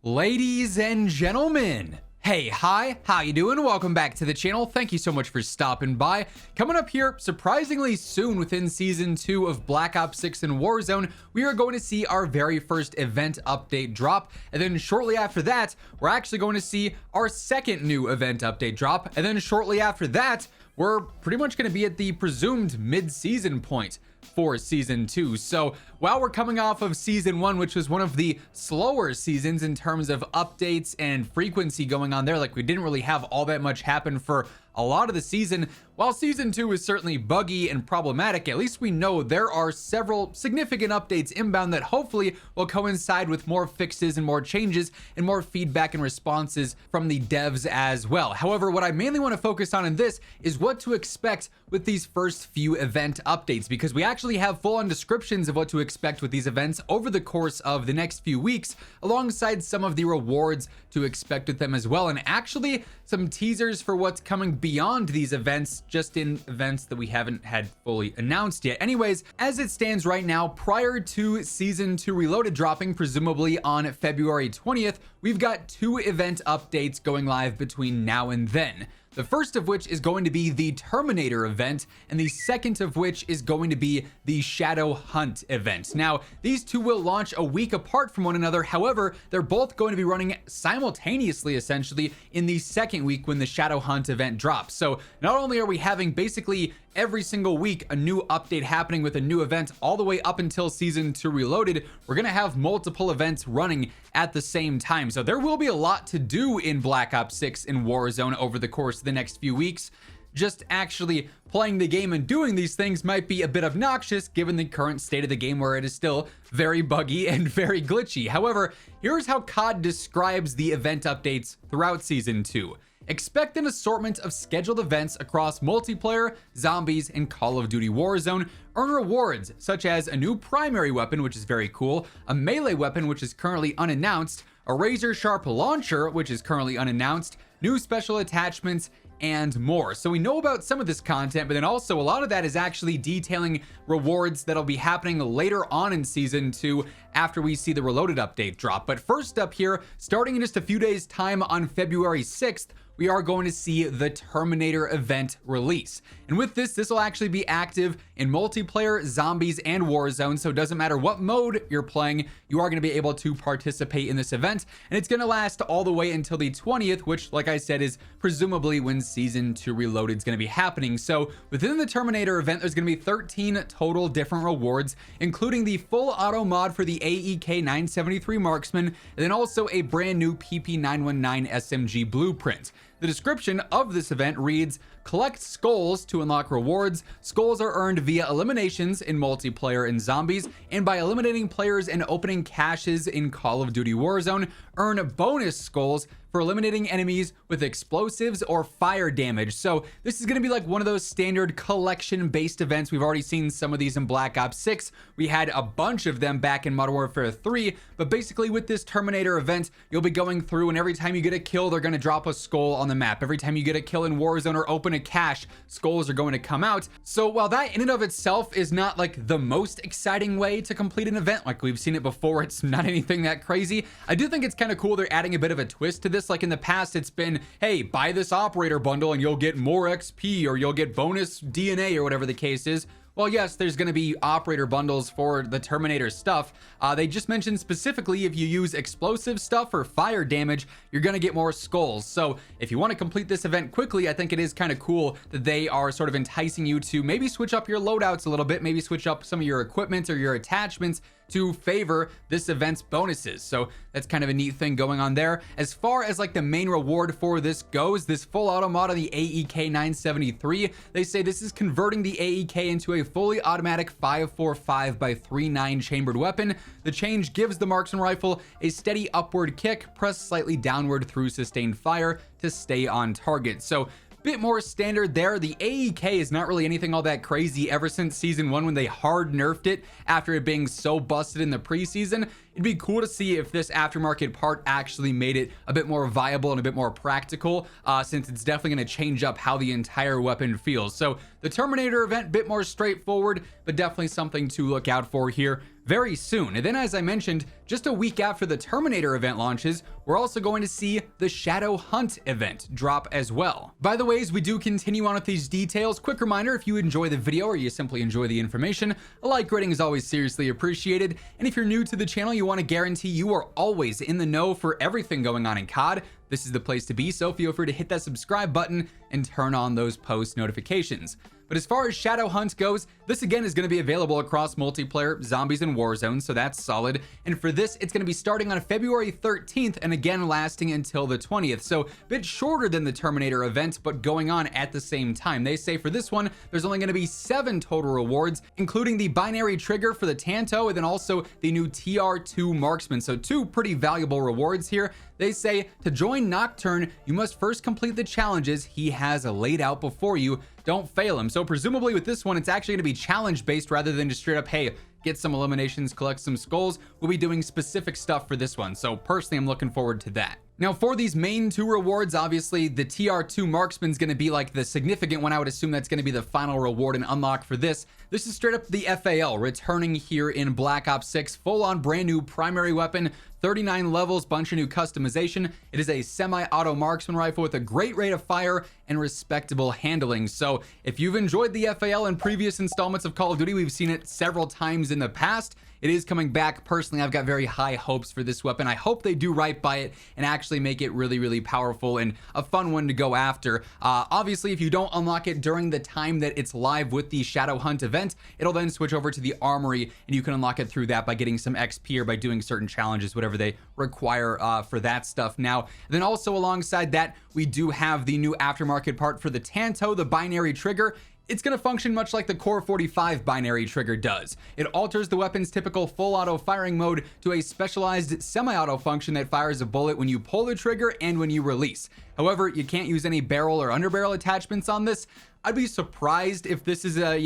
Ladies and gentlemen, hey, hi, how you doing? Welcome back to the channel. Thank you so much for stopping by. Coming up here, surprisingly soon within Season 2 of Black Ops 6 and Warzone, we are going to see our very first event update drop. And then shortly after that, we're actually going to see our second new event update drop. And then shortly after that, we're pretty much going to be at the presumed mid-season point for Season 2. So while we're coming off of Season 1, which was one of the slower seasons in terms of updates and frequency going on there, like we didn't really have all that much happen for a lot of the season, while Season 2 is certainly buggy and problematic, at least we know there are several significant updates inbound that hopefully will coincide with more fixes and more changes and more feedback and responses from the devs as well. However, what I mainly want to focus on in this is what to expect with these first few event updates, because we actually have full-on descriptions of what to expect with these events over the course of the next few weeks, alongside some of the rewards to expect with them as well, and actually some teasers for what's coming beyond these events, just in events that we haven't had fully announced yet. Anyways, as it stands right now, prior to Season 2 Reloaded dropping, presumably on February 20th, we've got 2 event updates going live between now and then. The first of which is going to be the Terminator event, and the second of which is going to be the Shadow Hunt event. Now, these two will launch a week apart from one another. However, they're both going to be running simultaneously, essentially, in the second week when the Shadow Hunt event drops. So not only are we having basically every single week a new update happening with a new event all the way up until Season 2 Reloaded, we're going to have multiple events running at the same time. So there will be a lot to do in Black Ops 6 and Warzone over the course of the next few weeks. Just actually playing the game and doing these things might be a bit obnoxious given the current state of the game, where it is still very buggy and very glitchy. However, here's how COD describes the event updates throughout Season 2. Expect an assortment of scheduled events across multiplayer, zombies, and Call of Duty Warzone. Earn rewards such as a new primary weapon, which is very cool, a melee weapon, which is currently unannounced, a razor sharp launcher, which is currently unannounced, new special attachments, and more. So we know about some of this content, but then also a lot of that is actually detailing rewards that'll be happening later on in Season 2 after we see the Reloaded update drop. But first up here, starting in just a few days time on February 6th, we are going to see the Terminator event release. And with this will actually be active in multiplayer, zombies, and Warzone. So it doesn't matter what mode you're playing, you are going to be able to participate in this event. And it's going to last all the way until the 20th, which, like I said, is presumably when Season 2 Reloaded is going to be happening. So within the Terminator event, there's going to be 13 total different rewards, including the full auto mod for the AEK 973 Marksman, and then also a brand new PP919 SMG blueprint. The description of this event reads, collect skulls to unlock rewards. Skulls are earned via eliminations in multiplayer and zombies, and by eliminating players and opening caches in Call of Duty Warzone. Earn bonus skulls for eliminating enemies with explosives or fire damage. So this is going to be like one of those standard collection based events. We've already seen some of these in Black Ops 6. We had a bunch of them back in Modern Warfare 3, but basically with this Terminator event, you'll be going through, and every time you get a kill, they're going to drop a skull on the map. Every time you get a kill in Warzone or open a cache, skulls are going to come out. So while that in and of itself is not like the most exciting way to complete an event, like we've seen it before, it's not anything that crazy, I do think it's kind of cool they're adding a bit of a twist to this. Like in the past, it's been, hey, buy this operator bundle and you'll get more XP, or you'll get bonus DNA, or whatever the case is. Well, yes, there's going to be operator bundles for the Terminator stuff. They just mentioned specifically if you use explosive stuff or fire damage, you're going to get more skulls. So if you want to complete this event quickly, I think it is kind of cool that they are sort of enticing you to maybe switch up your loadouts a little bit, maybe switch up some of your equipment or your attachments to favor this event's bonuses. So that's kind of a neat thing going on there. As far as like the main reward for this goes, this full auto mod of the AEK 973, they say this is converting the AEK into a fully automatic 5.45x39 chambered weapon. The change gives the marksman rifle a steady upward kick, pressed slightly downward through sustained fire to stay on target. So bit more standard there. The AEK is not really anything all that crazy ever since Season 1 when they hard nerfed it after it being so busted in the preseason. It'd be cool to see if this aftermarket part actually made it a bit more viable and a bit more practical, since it's definitely going to change up how the entire weapon feels. So the Terminator event, bit more straightforward, but definitely something to look out for here. very soon. And then, as I mentioned, just a week after the Terminator event launches, we're also going to see the Shadow Hunt event drop as well. By the way, as we do continue on with these details, quick reminder, if you enjoy the video or you simply enjoy the information, a like rating is always seriously appreciated. And if you're new to the channel, you want to guarantee you are always in the know for everything going on in COD, this is the place to be, so feel free to hit that subscribe button and turn on those post notifications. But as far as Shadow Hunt goes, this again is going to be available across multiplayer, zombies, and Warzone, so that's solid. And for this, it's going to be starting on February 13th and again lasting until the 20th. So a bit shorter than the Terminator event, but going on at the same time. They say for this one, there's only going to be 7 total rewards, including the binary trigger for the Tanto and then also the new TR2 Marksman. So 2 pretty valuable rewards here. They say to join Nocturne, you must first complete the challenges he has laid out before you. Don't fail him. So presumably with this one, it's actually going to be challenge based rather than just straight up, hey, get some eliminations, collect some skulls. We'll be doing specific stuff for this one. So personally, I'm looking forward to that. Now for these main 2 rewards, obviously the TR2 Marksman is going to be like the significant one. I would assume that's going to be the final reward and unlock for this. This is straight up the FAL returning here in Black Ops 6, full on brand new primary weapon, 39 levels, bunch of new customization. It is a semi-auto marksman rifle with a great rate of fire and respectable handling. So if you've enjoyed the FAL in previous installments of Call of Duty, we've seen it several times in the past. It is coming back. Personally, I've got very high hopes for this weapon. I hope they do right by it and actually make it really, really powerful and a fun one to go after. Obviously, if you don't unlock it during the time that it's live with the Shadow Hunt event, it'll then switch over to the Armory and you can unlock it through that by getting some XP or by doing certain challenges, whatever they require for that stuff. Now, then also alongside that, we do have the new aftermarket part for the Tanto, the binary trigger. It's going to function much like the Core 45 binary trigger does. It alters the weapon's typical full auto firing mode to a specialized semi-auto function that fires a bullet when you pull the trigger and when you release. However, you can't use any barrel or underbarrel attachments on this. I'd be surprised if this is a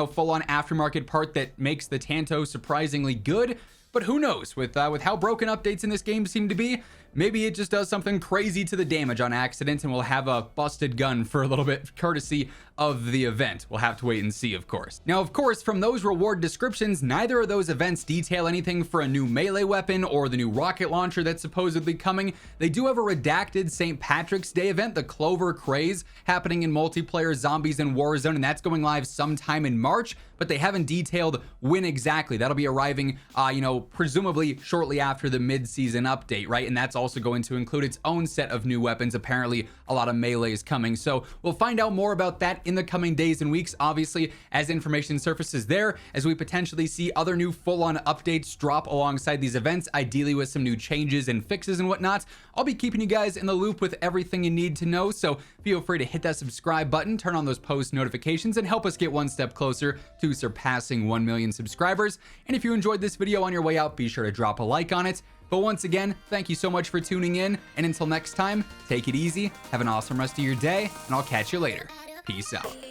full-on aftermarket part that makes the Tanto surprisingly good. But who knows, with how broken updates in this game seem to be, maybe it just does something crazy to the damage on accident and we'll have a busted gun for a little bit courtesy of the event. We'll have to wait and see, of course. Now, of course, from those reward descriptions, neither of those events detail anything for a new melee weapon or the new rocket launcher that's supposedly coming. They do have a redacted St. Patrick's Day event, the Clover Craze, happening in multiplayer, zombies, and Warzone, and that's going live sometime in March, but they haven't detailed when exactly. That'll be arriving, presumably shortly after the mid-season update, right? And that's also going to include its own set of new weapons. Apparently, a lot of melees coming. So we'll find out more about that in the coming days and weeks, obviously, as information surfaces there, as we potentially see other new full-on updates drop alongside these events, ideally with some new changes and fixes and whatnot. I'll be keeping you guys in the loop with everything you need to know, so feel free to hit that subscribe button, turn on those post notifications, and help us get one step closer to surpassing 1 million subscribers. And if you enjoyed this video on your way out, be sure to drop a like on it. But once again, thank you so much for tuning in, and until next time, take it easy, have an awesome rest of your day, and I'll catch you later. Peace out.